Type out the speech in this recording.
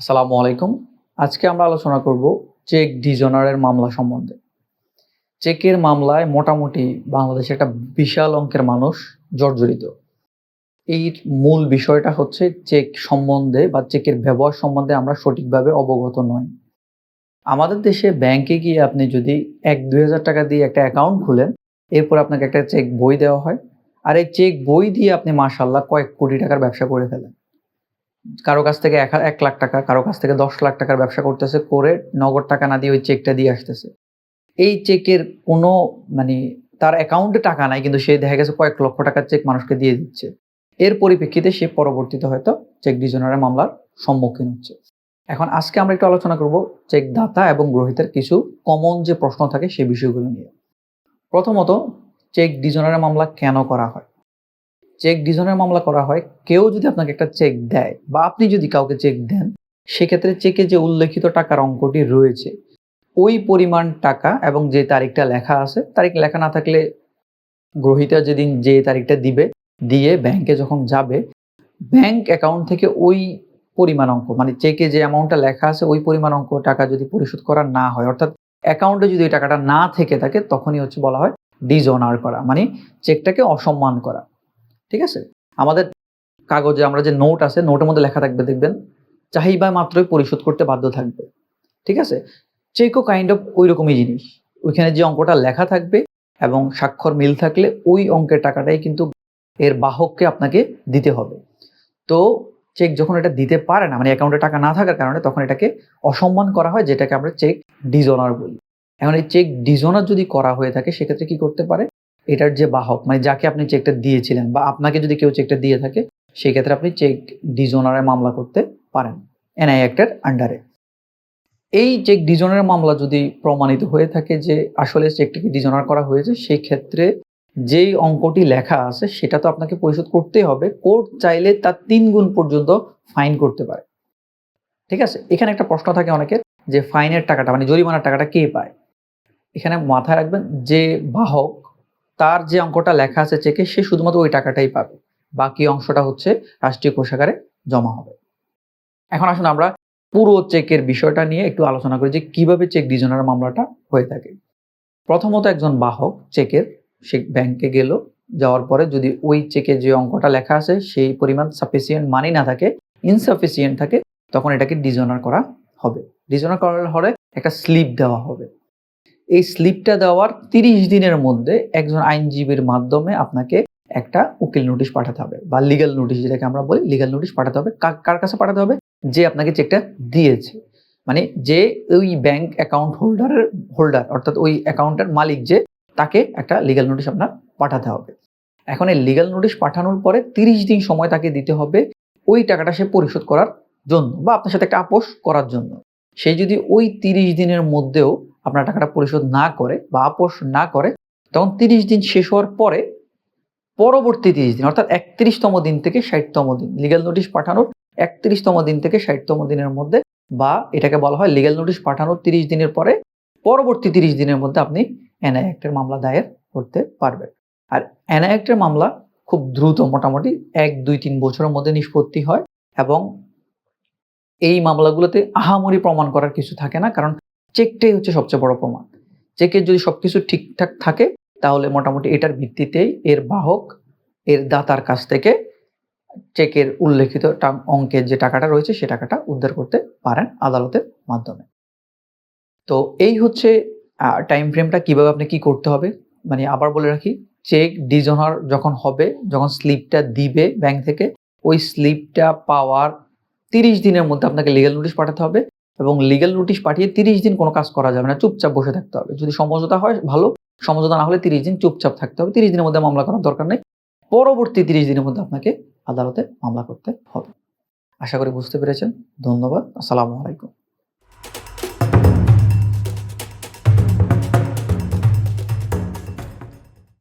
আসসালামু আলাইকুম। আজকে আমরা আলোচনা করব চেক ডিজনারের মামলা সম্বন্ধে। চেকের মামলায় মোটামুটি বাংলাদেশে একটা বিশাল অঙ্কের মানুষ জর্জরিত। এর মূল বিষয়টা হচ্ছে চেক সম্বন্ধে বা চেকের ব্যবহার সম্বন্ধে আমরা সঠিকভাবে অবগত নই। আমাদের দেশে ব্যাংকে গিয়ে আপনি যদি ১-২ হাজার টাকা দিয়ে একটা অ্যাকাউন্ট খুলেন, এরপর আপনাকে একটা চেক বই দেওয়া হয়। আর এই চেক বই দিয়ে আপনি মাশাআল্লাহ কয়েক কোটি টাকার ব্যবসা করে ফেলেন। কারো কাছ থেকে ১ লাখ টাকা, কারো কাছ থেকে ১০ লাখ টাকার ব্যবসা করতেছে, করে নগদ টাকা না দিয়ে ওই চেকটা দিয়ে আসতেছে। এই চেকের কোনো মানে তার অ্যাকাউন্টে টাকা নাই, কিন্তু সে দেখা গেছে কয়েক লক্ষ টাকার চেক মানুষকে দিয়ে দিচ্ছে। এর পরিপ্রেক্ষিতে সে পরবর্তীতে হয়তো চেক ডিজনারের মামলার সম্মুখীন হচ্ছে। এখন আজকে আমরা একটু আলোচনা করব চেক দাতা এবং গ্রহীতার কিছু কমন যে প্রশ্ন থাকে সে বিষয়গুলো নিয়ে। প্রথমত, চেক ডিজনারের মামলা কেন করা হয়? চেক ডিজনারের মামলা করা হয় কেউ যদি আপনাকে একটা চেক দেয় বা আপনি যদি কাউকে চেক দেন, সেক্ষেত্রে চেকে যে উল্লেখিত টাকার অঙ্কটি রয়েছে ওই পরিমাণ টাকা এবং যে তারিখটা লেখা আছে, তারিখ লেখা না থাকলে গ্রহীতা যেদিন যে তারিখটা দিবে, দিয়ে ব্যাংকে যখন যাবে, ব্যাংক অ্যাকাউন্ট থেকে ওই পরিমাণ অঙ্ক মানে চেকে যে অ্যামাউন্টটা লেখা আছে ওই পরিমাণ অঙ্ক টাকা যদি পরিশোধ করা না হয়, অর্থাৎ অ্যাকাউন্টে যদি ওই টাকাটা না থেকে থাকে, তখনই হচ্ছে বলা হয় ডিজঅনার করা, মানে চেকটাকে অসম্মান করা। ঠিক আছে? আমাদের কাগজে আমরা যে নোট আছে, নোটের মধ্যে লেখা থাকবে দেখবেন, চাহিদা মাত্রই পরিশোধ করতে বাধ্য থাকবে। ঠিক আছে? চেকও কাইন্ড অফ ওইরকমই জিনিস। ওইখানে যে অঙ্কটা লেখা থাকবে এবং স্বাক্ষর মিল থাকলে ওই অঙ্কের টাকাটাই কিন্তু এর বাহককে আপনাকে দিতে হবে। তো চেক যখন এটা দিতে পারে না, মানে অ্যাকাউন্টে টাকা না থাকার কারণে, তখন এটাকে অসম্মান করা হয়, যেটাকে আমরা চেক ডিজঅনার বলি। এখন এই চেক ডিজঅনার যদি করা হয়ে থাকে, সেক্ষেত্রে কি করতে পারে? এটার যে বাহক মানে যাকে আপনি চেকটা দিয়েছিলেন বা আপনাকে যদি কেউ চেকটা দিয়ে থাকে, সেক্ষেত্রে আপনি চেক ডিজঅনারের মামলা করতে পারেন এনআই অ্যাক্টের আন্ডারে। এই চেক ডিজঅনারের মামলা যদি প্রমাণিত হয়ে থাকে যে আসলে চেকটাকে ডিজঅনার করা হয়েছে, সেই ক্ষেত্রে যেই অঙ্কটি লেখা আছে সেটা তো আপনাকে পরিশোধ করতেই হবে। কোর্ট চাইলে তার ৩ গুণ পর্যন্ত ফাইন করতে পারে। ঠিক আছে? এখানে একটা প্রশ্ন থাকে অনেকের যে ফাইনের টাকাটা মানে জরিমানার টাকাটা কে পায়? এখানে মাথায় রাখবেন যে বাহক, তার যে অঙ্কটা লেখা আছে চেকে, সে শুধুমাত্র ওই টাকাটাই পাবে। বাকি অংশটা হচ্ছে রাষ্ট্রীয় কোষাগারে জমা হবে। এখন আসুন আমরা পুরো চেকের বিষয়টা নিয়ে একটু আলোচনা করি যে কিভাবে চেক ডিজঅনার মামলাটা হয়ে থাকে। প্রথমত, একজন বাহক চেকের সে ব্যাংকে গেল, যাওয়ার পরে যদি ওই চেকে যে অঙ্কটা লেখা আছে সেই পরিমাণ সাফিসিয়েন্ট মানি না থাকে, ইনসাফিসিয়েন্ট থাকে, তখন এটাকে ডিজঅনার করা হবে। ডিজঅনার করার হলে একটা স্লিপ দেওয়া হবে। এই স্লিপটা দেওয়ার ৩০ দিনের মধ্যে একজন আইনজীবীর মাধ্যমে আপনাকে একটা উকিল নোটিশ পাঠাতে হবে বা লিগ্যাল নোটিশ, যেটাকে আমরা বলি লিগ্যাল নোটিশ পাঠাতে হবে। কার কাছে পাঠাতে হবে? যে আপনাকে চেকটা দিয়েছে, মানে যে ওই ব্যাংক অ্যাকাউন্ট হোল্ডার অর্থাৎ ওই অ্যাকাউন্টের মালিক, যে তাকে একটা লিগ্যাল নোটিশ আপনার পাঠাতে হবে। এখন এই লিগ্যাল নোটিশ পাঠানোর পরে ৩০ দিন সময় তাকে দিতে হবে ওই টাকাটা সে পরিশোধ করার জন্য বা আপনার সাথে একটা আপোষ করার জন্য। সে যদি ওই ৩০ দিনের মধ্যেও আপনার টাকাটা পরিশোধ না করে বা আপোষ না করে, তখন ৩০ দিন শেষ হওয়ার পরে পরবর্তী ৩০ দিন অর্থাৎ ৩১তম দিন থেকে ৬০তম দিন, লিগ্যাল নোটিশ পাঠানোর ৩১তম দিন থেকে ৬০তম দিনের মধ্যে, বা এটাকে বলা হয় লিগ্যাল নোটিশ পাঠানোর ৩০ দিনের পরে পরবর্তী ৩০ দিনের মধ্যে আপনি এনআই অ্যাক্টের মামলা দায়ের করতে পারবেন। আর এনআই অ্যাক্টের মামলা খুব দ্রুত, মোটামুটি ১-২-৩ বছরের মধ্যে নিষ্পত্তি হয় এবং এই মামলাগুলোতে আহামরি প্রমাণ করার কিছু থাকে না, কারণ চেকটাই হচ্ছে সবচেয়ে বড় প্রমাণ। চেকের যদি সবকিছু ঠিকঠাক থাকে, তাহলে মোটামুটি এটার ভিত্তিতেই এর বাহক এর দাতার কাছ থেকে চেকের উল্লেখিত অঙ্কের যে টাকাটা রয়েছে সে টাকাটা উদ্ধার করতে পারেন আদালতের মাধ্যমে। তো এই হচ্ছে টাইম ফ্রেমটা, কিভাবে আপনি কি করতে হবে। মানে আবার বলে রাখি, চেক ডিজঅনার যখন হবে, যখন স্লিপটা দিবে ব্যাংক থেকে, ওই স্লিপটা পাওয়ার ৩০ দিনের মধ্যে আপনাকে লিগ্যাল নোটিশ পাঠাতে হবে এবং লিগ্যাল নোটিশ পাঠিয়ে ৩০ দিন কোনো কাজ করা যাবে না, চুপচাপ বসে থাকতে হবে। যদি সমঝোতা হয় ভালো, সমঝোতা না হলে ৩০ দিন চুপচাপ থাকতে হবে। ৩০ দিনের মধ্যে মামলা করার দরকার নেই, পরবর্তী ৩০ দিনের মধ্যে আপনাকে আদালতে মামলা করতে হবে। আশা করি বুঝতে পেরেছেন। ধন্যবাদ। আসসালামু আলাইকুম।